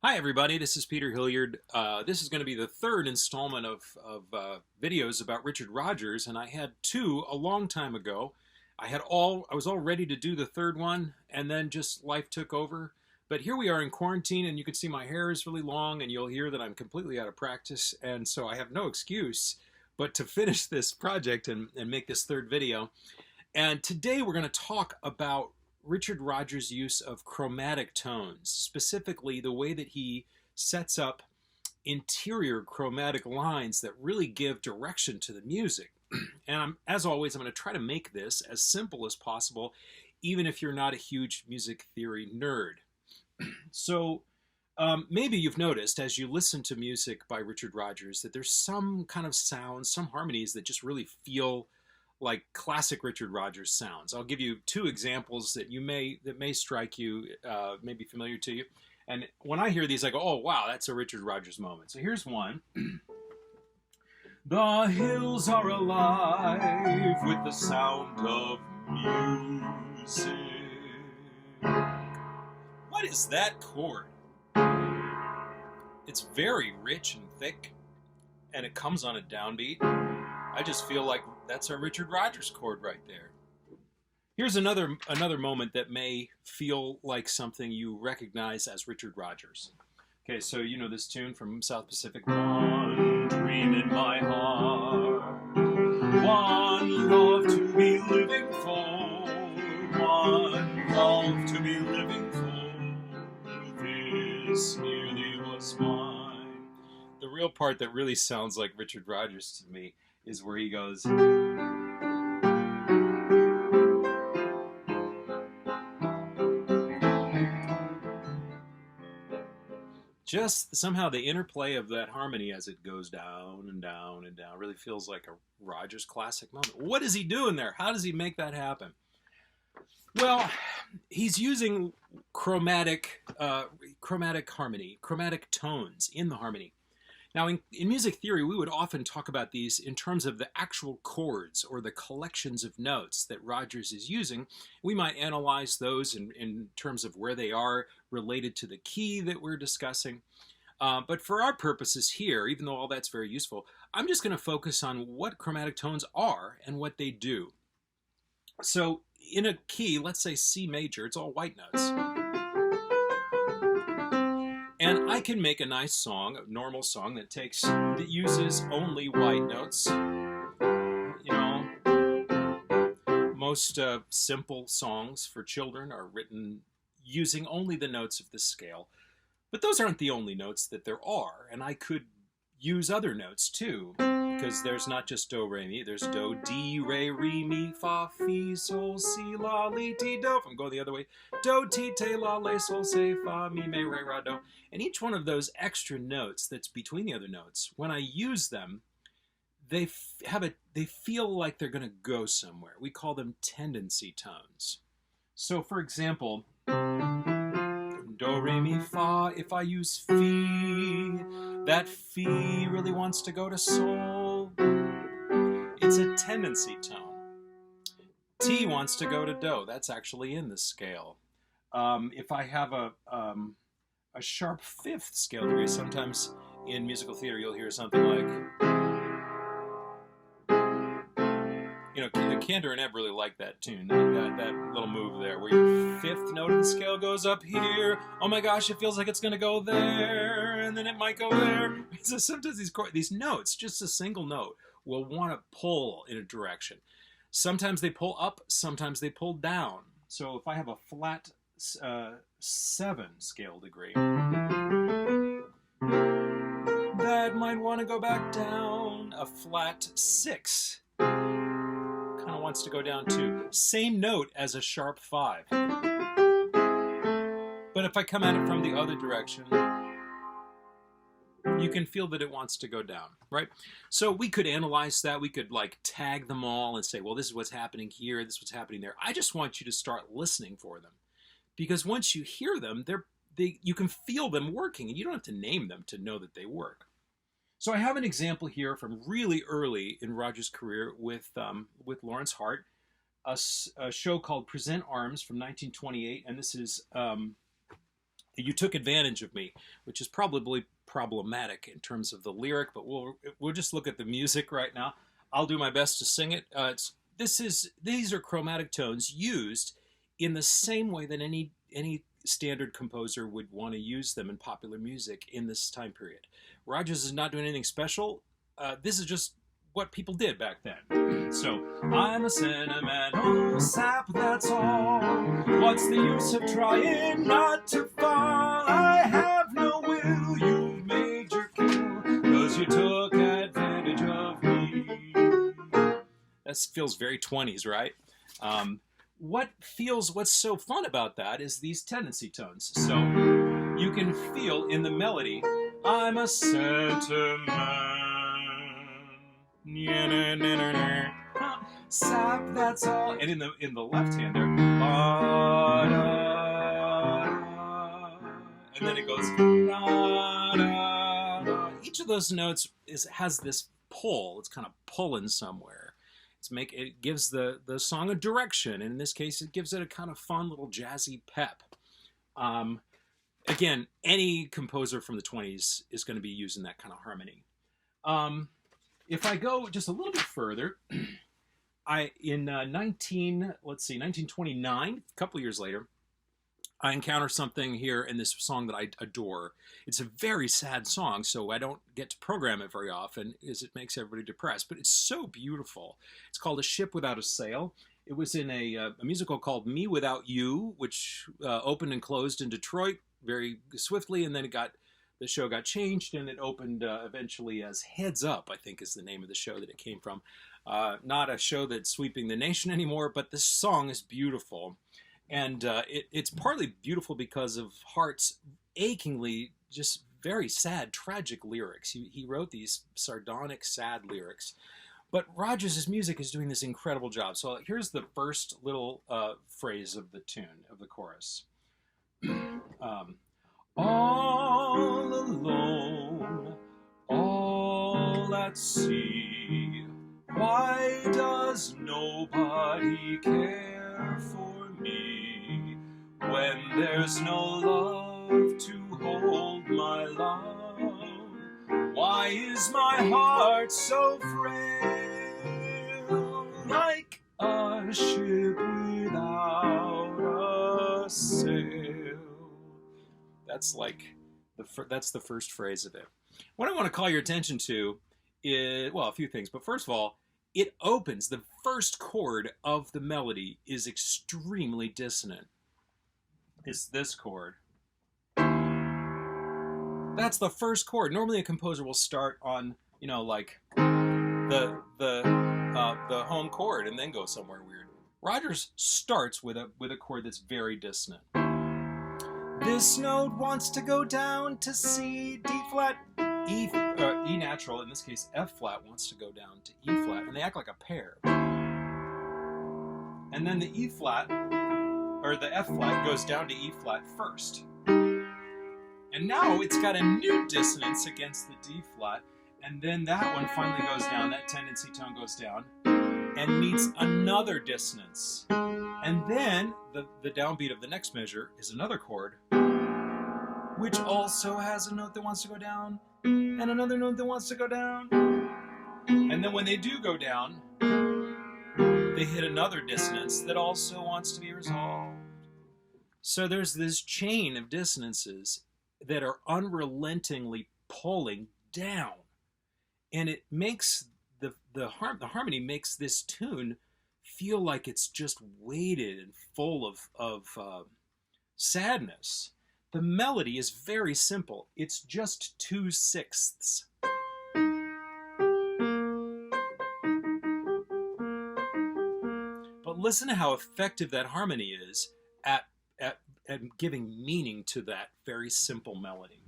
Hi, everybody. This is Peter Hilliard. This is going to be the third installment of videos about Richard Rodgers, and I had two a long time ago. I was all ready to do the third one, and then just life took over. But here we are in quarantine, and you can see my hair is really long, and you'll hear that I'm completely out of practice, and so I have no excuse but to finish this project and make this third video. And today we're going to talk about Richard Rodgers' use of chromatic tones, specifically the way that he sets up interior chromatic lines that really give direction to the music. And as always, I'm going to try to make this as simple as possible, even if you're not a huge music theory nerd. So maybe you've noticed as you listen to music by Richard Rodgers that there's some kind of sounds, some harmonies that just really feel like classic Richard Rodgers sounds. I'll give you two examples that may strike you, may be familiar to you. And when I hear these, I go, "Oh wow, that's a Richard Rodgers moment." So here's one. The hills are alive with the sound of music. What is that chord? It's very rich and thick, and it comes on a downbeat. I just feel like that's a Richard Rodgers chord right there. Here's another moment that may feel like something you recognize as Richard Rodgers. Okay, so you know this tune from South Pacific. One dream in my heart, one love to be living for, one love to be living for, this merely was mine. The real part that really sounds like Richard Rodgers to me is where he goes, just somehow the interplay of that harmony as it goes down and down and down really feels like a Rodgers classic moment. What is he doing there? How does he make that happen? Well, he's using chromatic harmony, chromatic tones in the harmony. Now, in music theory, we would often talk about these in terms of the actual chords or the collections of notes that Rodgers is using. We might analyze those in terms of where they are related to the key that we're discussing. But for our purposes here, even though all that's very useful, I'm just going to focus on what chromatic tones are and what they do. So in a key, let's say C major, it's all white notes. And I can make a nice song, a normal song that uses only white notes. You know, most simple songs for children are written using only the notes of the scale. But those aren't the only notes that there are, and I could use other notes too, because there's not just do, re, mi, there's do, di, re, mi, fa, fi, sol, si, la, li, ti, do. If I'm going the other way, do, ti, te, la, le, sol, se, fa, mi, me, re, ra, do. And each one of those extra notes that's between the other notes, when I use them, they feel like they're going to go somewhere. We call them tendency tones. So for example, do, re, mi, fa, if I use fi, that fi really wants to go to sol. It's a tendency tone. Ti wants to go to do. That's actually in the scale. If I have a sharp fifth scale degree, sometimes in musical theater you'll hear something like, you know, the Cantor and Ebb really like that tune, that little move there, where your fifth note of the scale goes up here. Oh my gosh, it feels like it's going to go there, and then it might go there. So sometimes these notes, just a single note, will want to pull in a direction. Sometimes they pull up, sometimes they pull down. So if I have a flat 7 scale degree, that might want to go back down. A flat 6 kind of wants to go down too. Same note as a sharp 5. But if I come at it from the other direction, you can feel that it wants to go down, right? So we could analyze that. We could like tag them all and say, well, this is what's happening here, this is what's happening there. I just want you to start listening for them. Because once you hear them, you can feel them working, and you don't have to name them to know that they work. So I have an example here from really early in Rodgers' career with Lawrence Hart, a show called Present Arms from 1928, and this is You took advantage of me, which is probably problematic in terms of the lyric, but we'll just look at the music right now. I'll do my best to sing it. These are chromatic tones used in the same way that any standard composer would want to use them in popular music in this time period. Rodgers is not doing anything special. This is just what people did back then. So, I'm a sentimental sap, that's all. What's the use of trying not to fall? I have no will, you've made your kill, 'cause you took advantage of me. That feels very 20s, right? What's so fun about that is these tendency tones. So you can feel in the melody, I'm a sentiment. Sap, that's all. And in the left hand there, and then it goes. Each of those notes has this pull. It's kind of pulling somewhere. It gives the song a direction, and in this case, it gives it a kind of fun little jazzy pep. Again, any composer from the 20s is going to be using that kind of harmony. If I go just a little bit further, in 1929, a couple of years later, I encounter something here in this song that I adore. It's a very sad song, so I don't get to program it very often, as it makes everybody depressed, but it's so beautiful. It's called A Ship Without a Sail. It was in a musical called Me Without You, which opened and closed in Detroit very swiftly, and then the show got changed, and it opened eventually as Heads Up, I think is the name of the show that it came from. Not a show that's sweeping the nation anymore, but this song is beautiful. And it's partly beautiful because of Hart's achingly, just very sad, tragic lyrics. He wrote these sardonic, sad lyrics. But Rodgers' music is doing this incredible job. So here's the first little phrase of the tune, of the chorus. All alone, all at sea, why does nobody care for me when there's no love to hold my love? Why is my heart so frail, like a ship without a sail? That's that's the first phrase of it. What I want to call your attention to is, well, a few things. But first of all, it opens, the first chord of the melody is extremely dissonant. It's this chord. That's the first chord. Normally a composer will start on, like the home chord and then go somewhere weird. Rodgers starts with a chord that's very dissonant. This note wants to go down to C, D flat, E natural, in this case F flat wants to go down to E flat, and they act like a pair. And then the E flat, or the F flat, goes down to E flat first. And now it's got a new dissonance against the D flat, and then that one finally goes down, that tendency tone goes down, and meets another dissonance. And then the downbeat of the next measure is another chord, which also has a note that wants to go down, and another note that wants to go down. And then when they do go down, they hit another dissonance that also wants to be resolved. So there's this chain of dissonances that are unrelentingly pulling down. And it makes the harmony makes this tune feel like it's just weighted and full of sadness. The melody is very simple. It's just 2/6. But listen to how effective that harmony is at giving meaning to that very simple melody.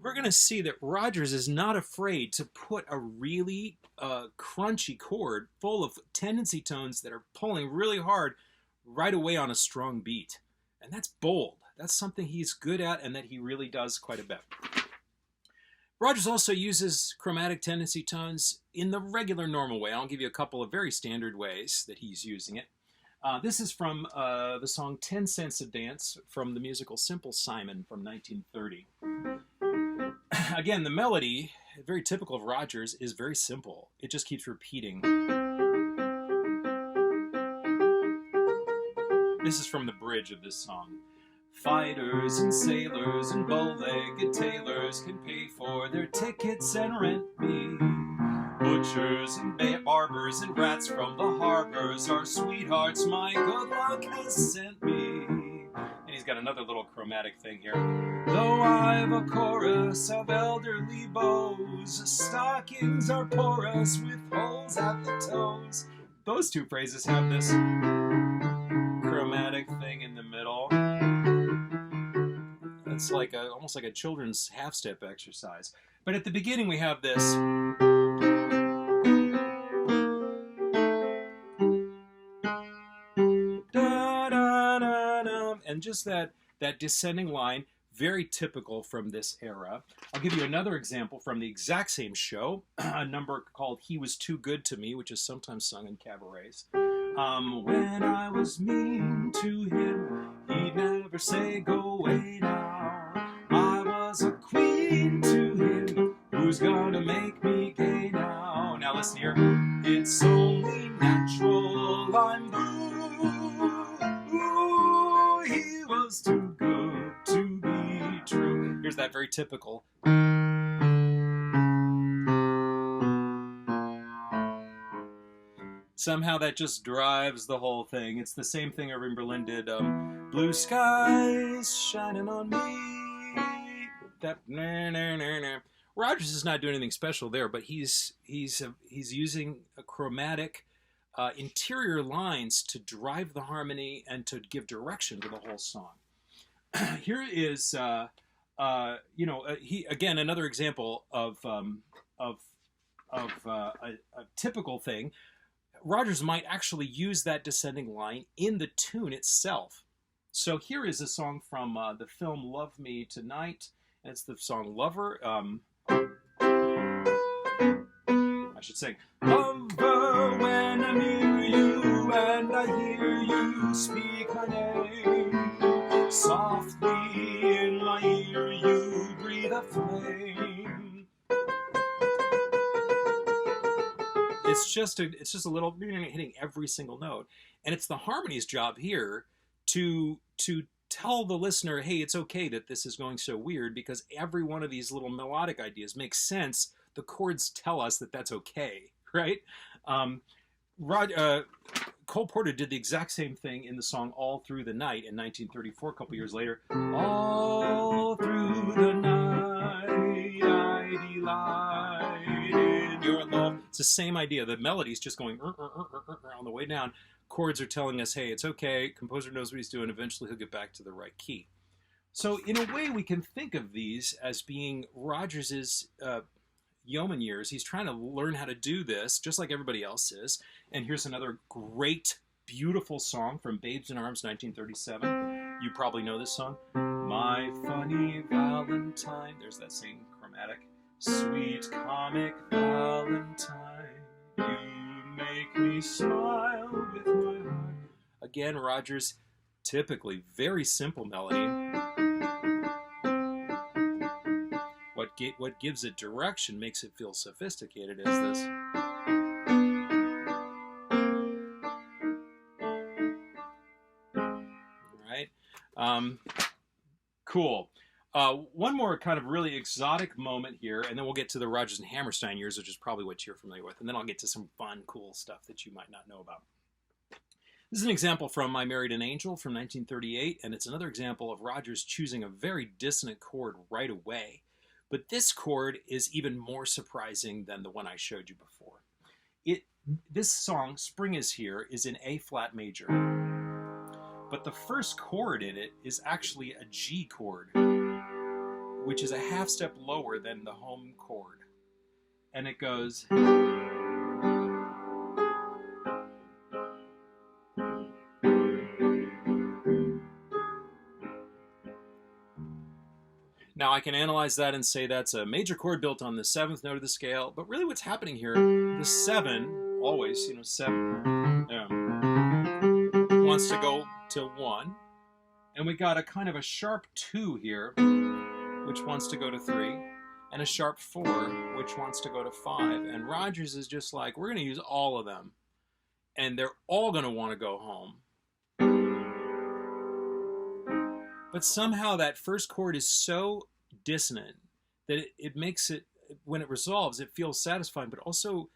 We're going to see that Rodgers is not afraid to put a really crunchy chord full of tendency tones that are pulling really hard right away on a strong beat. And that's bold. That's something he's good at and that he really does quite a bit. Rodgers also uses chromatic tendency tones in the regular normal way. I'll give you a couple of very standard ways that he's using it. This is from the song 10 Cents a Dance from the musical Simple Simon from 1930. Again, the melody, very typical of Rodgers, is very simple. It just keeps repeating. This is from the bridge of this song. Fighters and sailors and bow-legged tailors can pay for their tickets and rent me. Butchers and barbers and rats from the harbors are sweethearts my good luck has sent me. And he's got another little chromatic thing here. Though I've a chorus of elderly beaux, stockings are porous with holes at the toes. Those two phrases have this chromatic thing in the middle. It's like almost like a children's half-step exercise. But at the beginning we have this. And just that descending line, very typical from this era. I'll give you another example from the exact same show, a number called He Was Too Good to Me, which is sometimes sung in cabarets. When I was mean to him, he'd never say, go away now. I was a queen to him, who's gonna make me gay now? Now listen here. It's only natural I'm blue. Ooh, he was too good to be true. Here's that very typical. Somehow that just drives the whole thing. It's the same thing Irving Berlin did. Blue skies shining on me. That Rodgers is not doing anything special there, but he's using a chromatic interior lines to drive the harmony and to give direction to the whole song. Here is he again another example of a typical thing. Rodgers might actually use that descending line in the tune itself. So here is a song from the film Love Me Tonight, and it's the song Lover. I should sing. Lover, when I'm near you and I hear you speak my name, softly in my ear you breathe a flame. It's just a little hitting every single note, and it's the harmony's job here to tell the listener, hey, it's okay that this is going so weird, because every one of these little melodic ideas makes sense. The chords tell us that that's okay, right? Cole Porter did the exact same thing in the song All Through the Night in 1934, a couple years later. All through the night I delight in your love. It's the same idea. The melody's just going on the way down. Chords are telling us, hey, it's okay. Composer knows what he's doing. Eventually he'll get back to the right key. So in a way, we can think of these as being Rodgers's yeoman years. He's trying to learn how to do this, just like everybody else is. And here's another great, beautiful song from Babes in Arms, 1937. You probably know this song. My funny Valentine. There's that same chromatic. Sweet comic Valentine, you make me smile with my heart. Again, Rodgers, typically very simple melody. What gives it direction, makes it feel sophisticated, is this. All right. Cool. One more kind of really exotic moment here, and then we'll get to the Rodgers and Hammerstein years, which is probably what you're familiar with, and then I'll get to some fun, cool stuff that you might not know about. This is an example from I Married an Angel from 1938, and it's another example of Rodgers choosing a very dissonant chord right away. But this chord is even more surprising than the one I showed you before. This song, Spring Is Here, is in A flat major. But the first chord in it is actually a G chord, which is a half step lower than the home chord. And it goes... Now I can analyze that and say that's a major chord built on the 7th note of the scale, but really what's happening here, the 7, always, 7, wants to go to 1, and we got a kind of a sharp 2 here, which wants to go to 3, and a sharp 4, which wants to go to 5, and Rodgers is just like, we're going to use all of them, and they're all going to want to go home. But somehow that first chord is so dissonant that it makes it, when it resolves, it feels satisfying, but also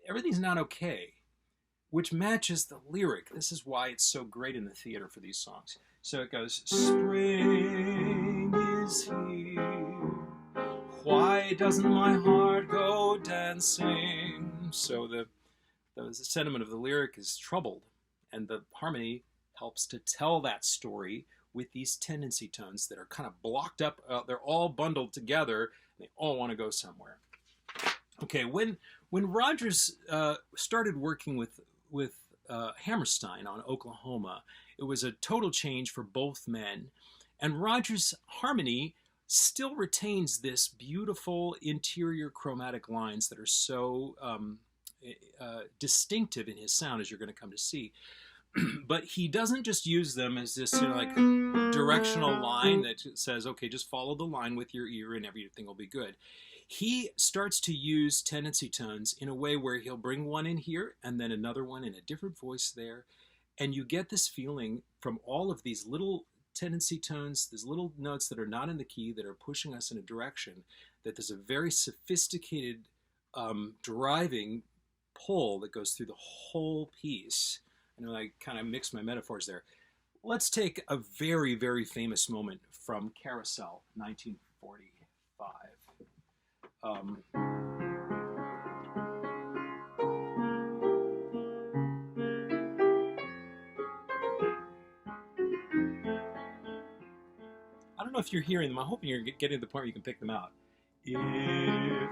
everything's not okay, which matches the lyric. This is why it's so great in the theater for these songs. So it goes, spring is here, why doesn't my heart go dancing? So the sentiment of the lyric is troubled, and the harmony helps to tell that story with these tendency tones that are kind of blocked up. They're all bundled together. And they all want to go somewhere. Okay, when Rodgers started working with Hammerstein on Oklahoma, it was a total change for both men. And Rodgers' harmony still retains this beautiful interior chromatic lines that are so distinctive in his sound, as you're going to come to see. But he doesn't just use them as this like directional line that says, okay, just follow the line with your ear and everything will be good. He starts to use tendency tones in a way where he'll bring one in here and then another one in a different voice there. And you get this feeling from all of these little tendency tones, these little notes that are not in the key that are pushing us in a direction, that there's a very sophisticated driving pull that goes through the whole piece. I know I kind of mixed my metaphors there. Let's take a very, very famous moment from Carousel, 1945. I don't know if you're hearing them. I'm hoping you're getting to the point where you can pick them out. If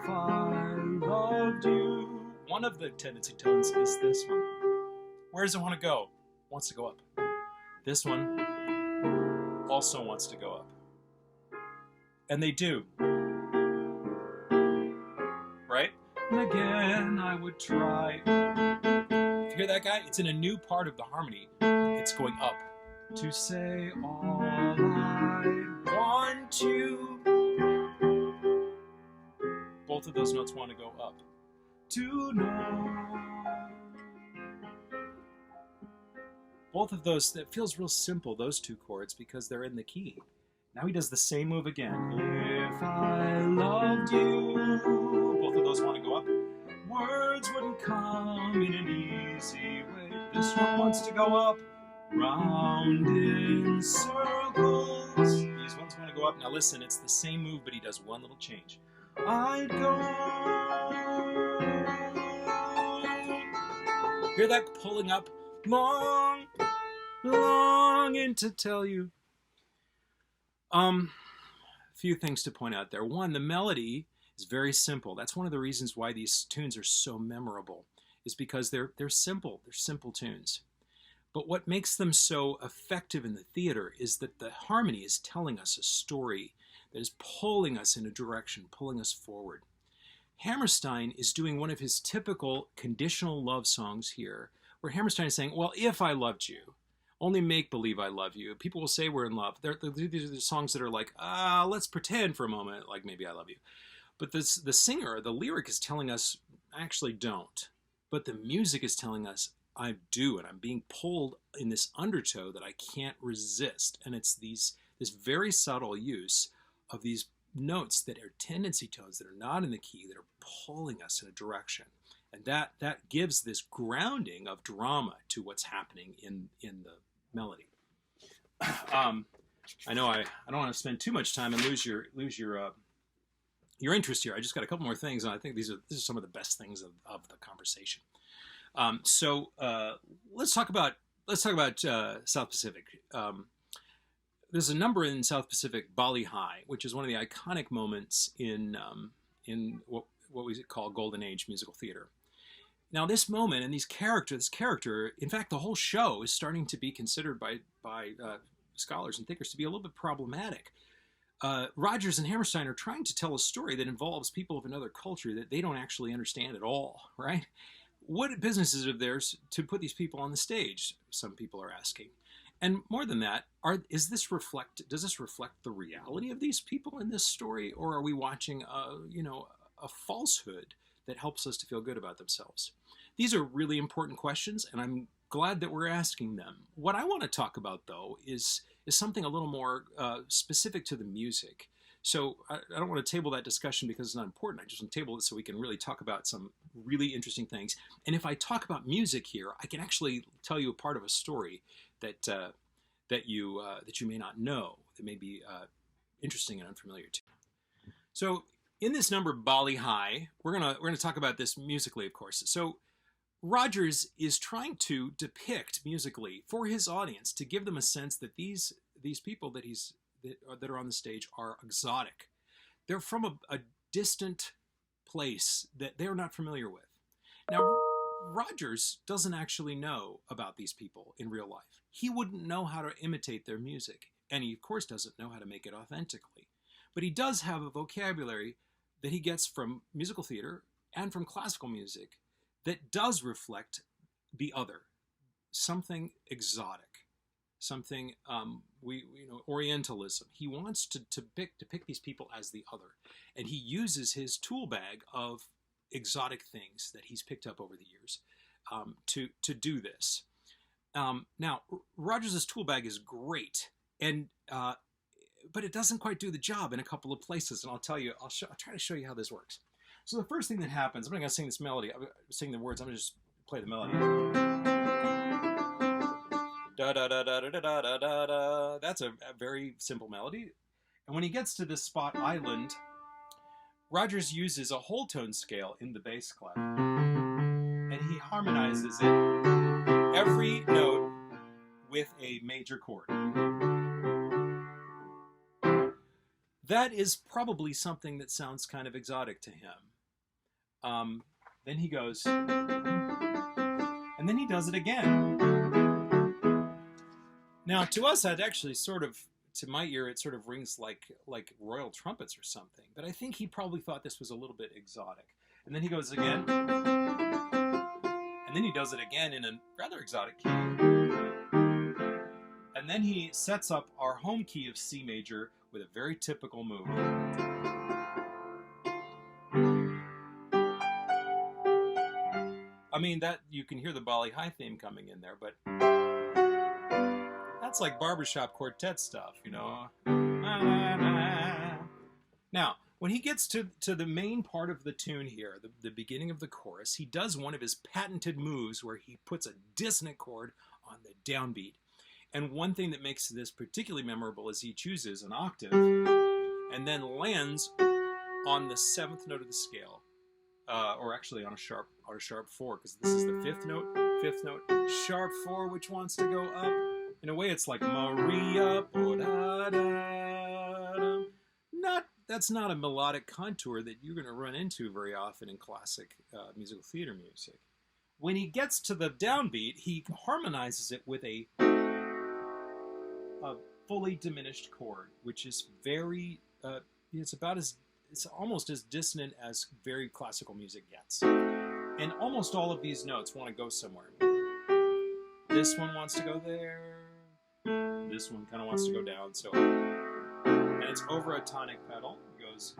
I loved you. One of the tendency tones is this one. Where does it want to go? It wants to go up. This one also wants to go up. And they do. Right? And again, I would try. If you hear that guy, it's in a new part of the harmony. It's going up. To say all I want to. Both of those notes want to go up. To know. Both of those, that feels real simple, those two chords, because they're in the key. Now he does the same move again. If I loved you. Both of those want to go up. Words wouldn't come in an easy way. This one wants to go up. Round in circles. These ones want to go up. Now listen, it's the same move, but he does one little change. I'd go. Hear that pulling up? Longing to tell you. Few things to point out there. One, the melody is very simple. That's one of the reasons why these tunes are so memorable, is because they're simple. They're simple tunes. But what makes them so effective in the theater is that the harmony is telling us a story that is pulling us in a direction, pulling us forward. Hammerstein is doing one of his typical conditional love songs here, where Hammerstein is saying, well, if I loved you, only make believe I love you. People will say we're in love. These are the songs that are like, let's pretend for a moment like maybe I love you. But the singer, the lyric is telling us, actually don't. But the music is telling us, I do, and I'm being pulled in this undertow that I can't resist. And it's this very subtle use of these notes that are tendency tones that are not in the key, that are pulling us in a direction. And that gives this grounding of drama to what's happening in the melody. I know I don't want to spend too much time and lose your interest here. I just got a couple more things, and I think these are some of the best things of the conversation. So let's talk about South Pacific. There's a number in South Pacific, Bali High, which is one of the iconic moments in what we call Golden Age musical theater. Now, this moment and this character, in fact, the whole show is starting to be considered by scholars and thinkers to be a little bit problematic. Rodgers and Hammerstein are trying to tell a story that involves people of another culture that they don't actually understand at all, right? What business is it of theirs to put these people on the stage? Some people are asking. And more than that, does this reflect the reality of these people in this story, or are we watching a falsehood that helps us to feel good about themselves? These are really important questions, and I'm glad that we're asking them. What I want to talk about, though, is something a little more specific to the music. So I don't want to table that discussion because it's not important. I just want to table it so we can really talk about some really interesting things. And if I talk about music here, I can actually tell you a part of a story that you may not know, that may be interesting and unfamiliar to you. So in this number Bali High, we're gonna talk about this musically, of course. So Rodgers is trying to depict musically for his audience to give them a sense that these people that are on the stage are exotic. They're from a distant place that they're not familiar with. Now, Rodgers doesn't actually know about these people in real life. He wouldn't know how to imitate their music, and he, of course, doesn't know how to make it authentically. But he does have a vocabulary that he gets from musical theater and from classical music that does reflect the other, something exotic, something Orientalism. He wants to depict these people as the other, and he uses his tool bag of exotic things that he's picked up over the years to do this. Now, Rodgers' tool bag is great, and but it doesn't quite do the job in a couple of places, and I'll try to show you how this works. So the first thing that happens, I'm not going to sing this melody, I'm sing the words, I'm going to just play the melody. Da da da da da da da da da. That's a very simple melody. And when he gets to this spot island, Rodgers uses a whole tone scale in the bass clef, and he harmonizes it every note with a major chord. That is probably something that sounds kind of exotic to him. Then he goes, and then he does it again. Now, to us, that actually sort of, to my ear, it sort of rings like royal trumpets or something. But I think he probably thought this was a little bit exotic. And then he goes again, and then he does it again in a rather exotic key. And then he sets up our home key of C major with a very typical move. I mean, that you can hear the Bali High theme coming in there, but that's like barbershop quartet stuff, you know. Now, when he gets to the main part of the tune here, the beginning of the chorus, he does one of his patented moves where he puts a dissonant chord on the downbeat. And one thing that makes this particularly memorable is he chooses an octave and then lands on the 7th note of the scale, or actually on a sharp 4, because this is the 5th note, sharp 4, which wants to go up. In a way, it's like Maria. That's not a melodic contour that you're going to run into very often in classic musical theater music. When he gets to the downbeat, he harmonizes it with a fully diminished chord, which is very, it's almost as dissonant as very classical music gets. And almost all of these notes want to go somewhere. This one wants to go there. This one kind of wants to go down. So, and it's over a tonic pedal. It goes.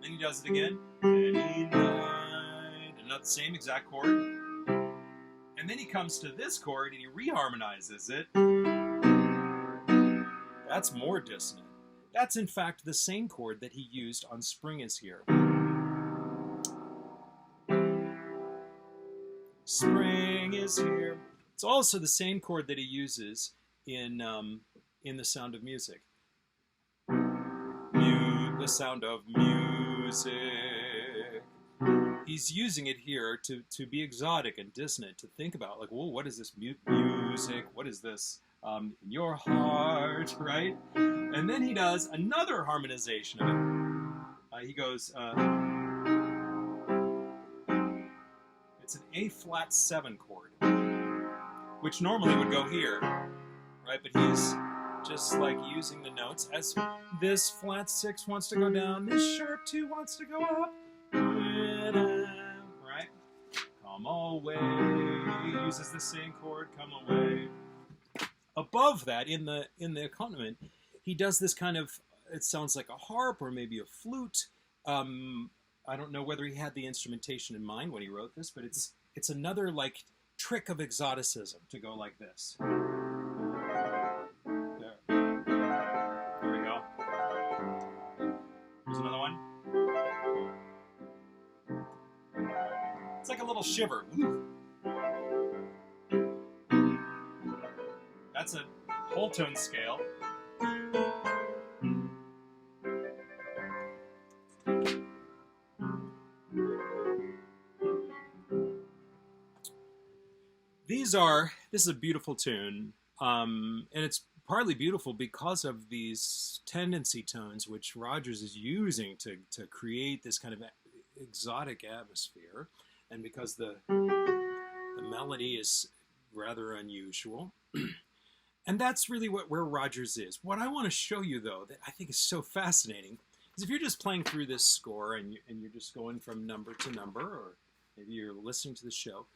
Then he does it again. And not the same exact chord. And then he comes to this chord and he reharmonizes it. That's more dissonant. That's in fact the same chord that he used on Spring Is Here. Spring is here. It's also the same chord that he uses in The Sound of Music. The Sound of Music. He's using it here to be exotic and dissonant, to think about, like, whoa, what is this music? What is this in your heart, right? And then he does another harmonization of it. He goes, it's an A flat 7 chord, which normally would go here, right? But he's just like using the notes as this flat 6 wants to go down, this sharp 2 wants to go up, right? Come away, he uses the same chord, come away. Above that, in the accompaniment, he does this kind of, it sounds like a harp or maybe a flute. I don't know whether he had the instrumentation in mind when he wrote this, but it's another like trick of exoticism to go like this. There we go. Here's another one. It's like a little shiver. That's a whole tone scale. This is a beautiful tune, and it's partly beautiful because of these tendency tones which Rodgers is using to create this kind of exotic atmosphere, and because the melody is rather unusual. And that's really where Rodgers is. What I want to show you, though, that I think is so fascinating, is if you're just playing through this score and you're just going from number to number, or maybe you're listening to the show,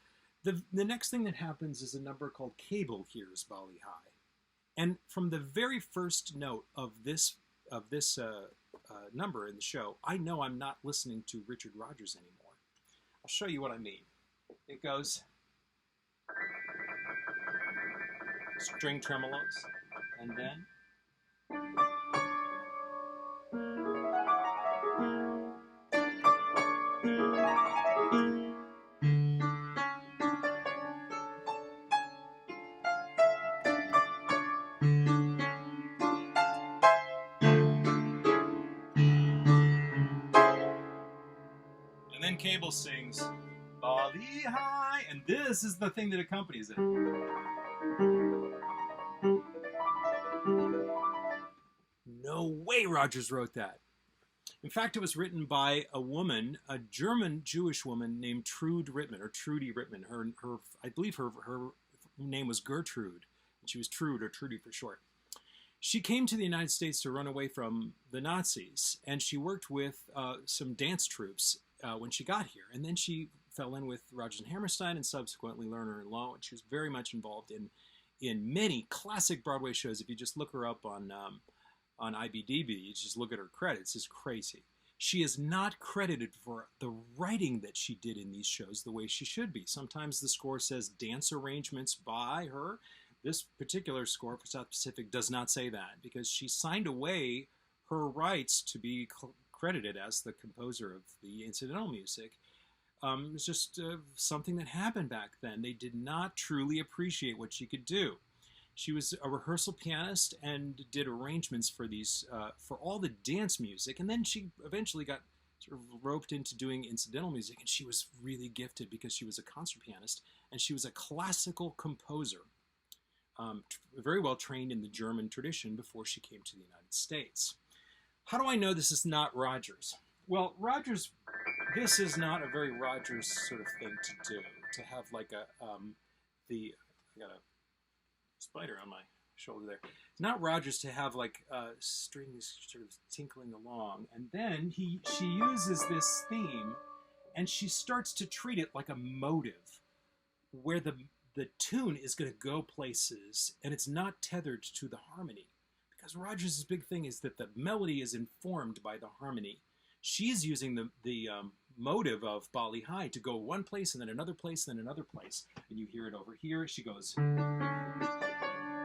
the next thing that happens is a number called Cable Hears Bali High. And from the very first note of this number in the show, I know I'm not listening to Richard Rodgers anymore. I'll show you what I mean. It goes string tremolos, and then Cable sings Bali High, and this is the thing that accompanies it. No way Rodgers wrote that. In fact, it was written by a woman, a German Jewish woman named Trude Rittmann, or Trudi Rittman. I believe her name was Gertrude, and she was Trude, or Trudi for short. She came to the United States to run away from the Nazis, and she worked with some dance troupes when she got here. And then she fell in with Rodgers and Hammerstein and subsequently Lerner and Loewe, and she was very much involved in many classic Broadway shows. If you just look her up on IMDb, you just look at her credits, it's crazy. She is not credited for the writing that she did in these shows the way she should be. Sometimes the score says dance arrangements by her. This particular score for South Pacific does not say that, because she signed away her rights to be credited as the composer of the incidental music. It's just something that happened back then. They did not truly appreciate what she could do. She was a rehearsal pianist and did arrangements for these for all the dance music, and then she eventually got sort of roped into doing incidental music, and she was really gifted because she was a concert pianist and she was a classical composer, very well trained in the German tradition before she came to the United States. How do I know this is not Rodgers? Well, Rodgers, this is not a very Rodgers sort of thing to do, to have like I got a spider on my shoulder there. It's not Rodgers to have like strings sort of tinkling along, and then she uses this theme, and she starts to treat it like a motive, where the tune is going to go places, and it's not tethered to the harmony. Because Rodgers' big thing is that the melody is informed by the harmony. She's using the motive of Bali High to go one place and then another place and then another place. And you hear it over here. She goes.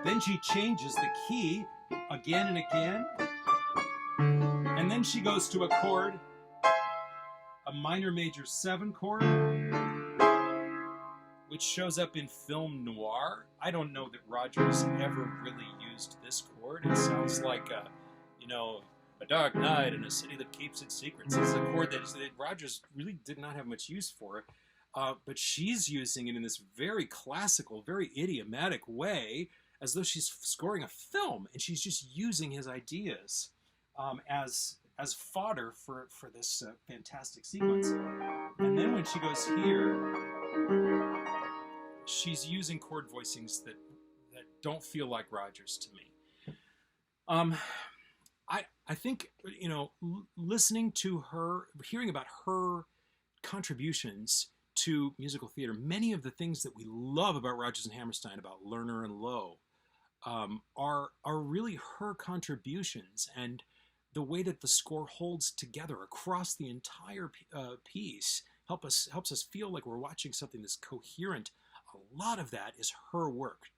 Then she changes the key again and again. And then she goes to a chord, a minor major 7 chord, which shows up in film noir. I don't know that Rodgers ever really used this chord. It sounds like a dark night in a city that keeps its secrets. It's a chord that Rodgers really did not have much use for. But she's using it in this very classical, very idiomatic way, as though she's scoring a film, and she's just using his ideas as fodder for this fantastic sequence. And then when she goes here, she's using chord voicings that don't feel like Rodgers to me. I think, you know, listening to her, hearing about her contributions to musical theater, many of the things that we love about Rodgers and Hammerstein, about Lerner and Lowe, are really her contributions, and the way that the score holds together across the entire piece helps us feel like we're watching something that's coherent. A lot of that is her work,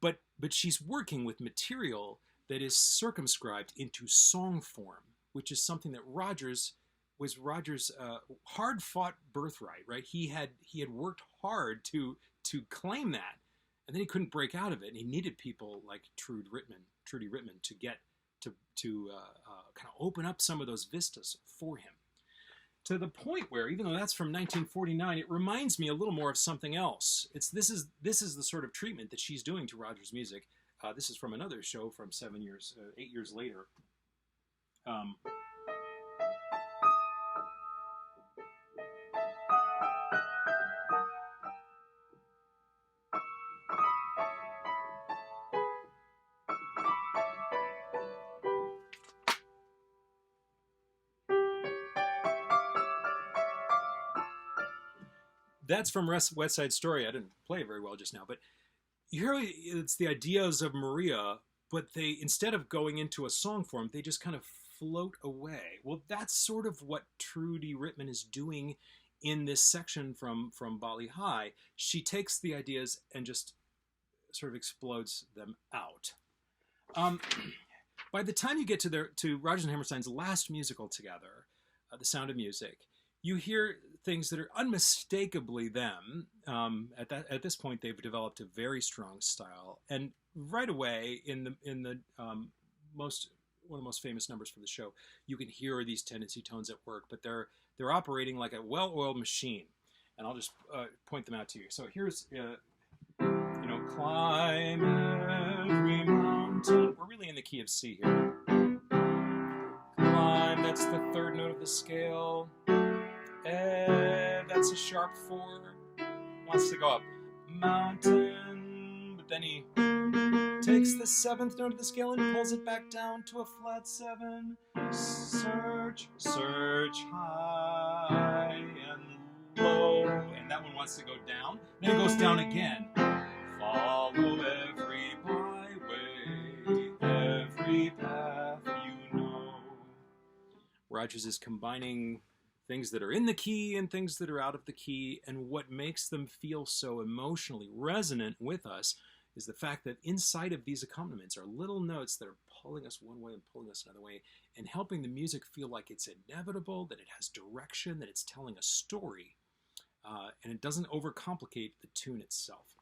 but she's working with material that is circumscribed into song form, which is something that Rodgers' hard-fought birthright. Right, he had worked hard to claim that, and then he couldn't break out of it. And he needed people like Trudi Rittman to get to kind of open up some of those vistas for him, to the point where, even though that's from 1949, it reminds me a little more of something else. This is the sort of treatment that she's doing to Rodgers' music. This is from another show from 8 years later. That's from West Side Story. I didn't play it very well just now, but you hear it's the ideas of Maria, but they, instead of going into a song form, they just kind of float away. Well, that's sort of what Trudi Rittman is doing in this section from Bali High. She takes the ideas and just sort of explodes them out. By the time you get to Rodgers and Hammerstein's last musical together, The Sound of Music, you hear things that are unmistakably them. At this point, they've developed a very strong style, and right away in the one of the most famous numbers for the show, you can hear these tendency tones at work, but they're operating like a well-oiled machine. And I'll just point them out to you. So here's climb every mountain. We're really in the key of C here. Climb, that's the third note of the scale. That's a sharp 4. Wants to go up. Mountain, but then he takes the 7th note of the scale and pulls it back down to a flat 7. Search high and low, and that one wants to go down. Then it goes down again. Follow every byway, every path you know. Rodgers is combining things that are in the key and things that are out of the key, and what makes them feel so emotionally resonant with us is the fact that inside of these accompaniments are little notes that are pulling us one way and pulling us another way, and helping the music feel like it's inevitable, that it has direction, that it's telling a story, and it doesn't overcomplicate the tune itself.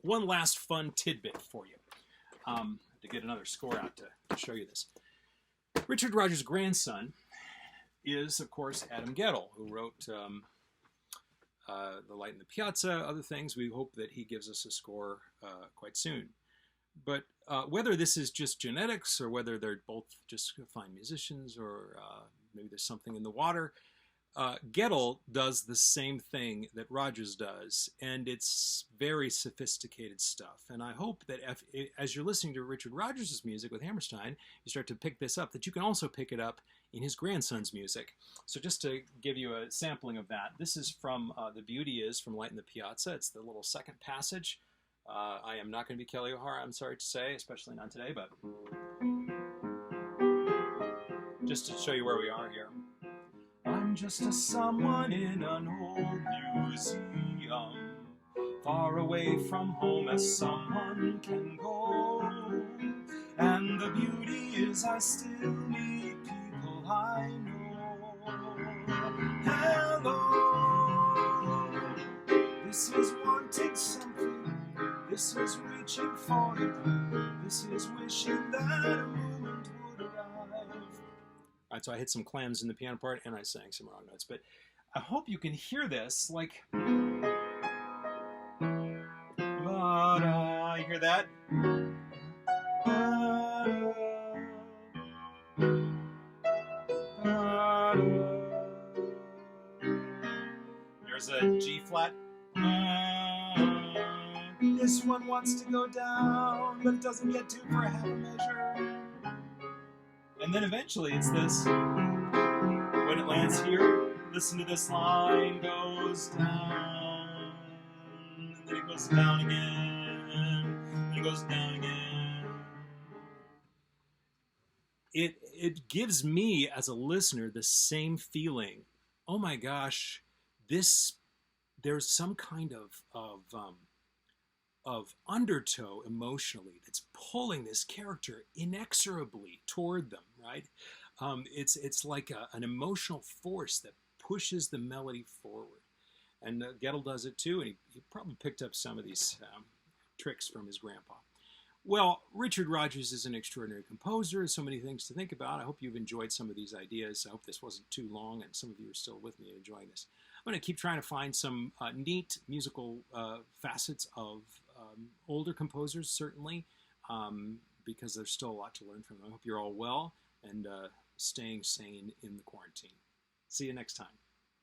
One last fun tidbit for you, to get another score out to show you this. Richard Rodgers' grandson is, of course, Adam Guettel, who wrote The Light in the Piazza, other things. We hope that he gives us a score quite soon. But whether this is just genetics, or whether they're both just fine musicians, or maybe there's something in the water, Guettel does the same thing that Rodgers does, and it's very sophisticated stuff. And I hope that as you're listening to Richard Rodgers' music with Hammerstein, you start to pick this up, that you can also pick it up in his grandson's music. So just to give you a sampling of that, this is from The Beauty Is from Light in the Piazza. It's the little second passage. I am not going to be Kelly O'Hara, I'm sorry to say, especially not today, but just to show you where we are here. I'm just a someone in an old museum, far away from home as someone can go. And the beauty is I still meet people I know. Hello, this is wanting something, this is reaching for it, this is wishing that a moment would arrive. All right, so I hit some clams in the piano part, and I sang some wrong notes, but I hope you can hear this, like, you hear that? There's a G flat. this one wants to go down, but it doesn't get to for half a measure. And then eventually it's this. When it lands here, listen to this line, goes down, and then it goes down again, and it goes down again. It gives me, as a listener, the same feeling. Oh my gosh, there's some kind of undertow emotionally that's pulling this character inexorably toward them, right? It's like an emotional force that pushes the melody forward. And Gettle does it too, and he probably picked up some of these tricks from his grandpa. Well, Richard Rodgers is an extraordinary composer. So many things to think about. I hope you've enjoyed some of these ideas. I hope this wasn't too long and some of you are still with me enjoying this. I'm going to keep trying to find some neat musical facets of older composers, certainly, because there's still a lot to learn from them. I hope you're all well and staying sane in the quarantine. See you next time.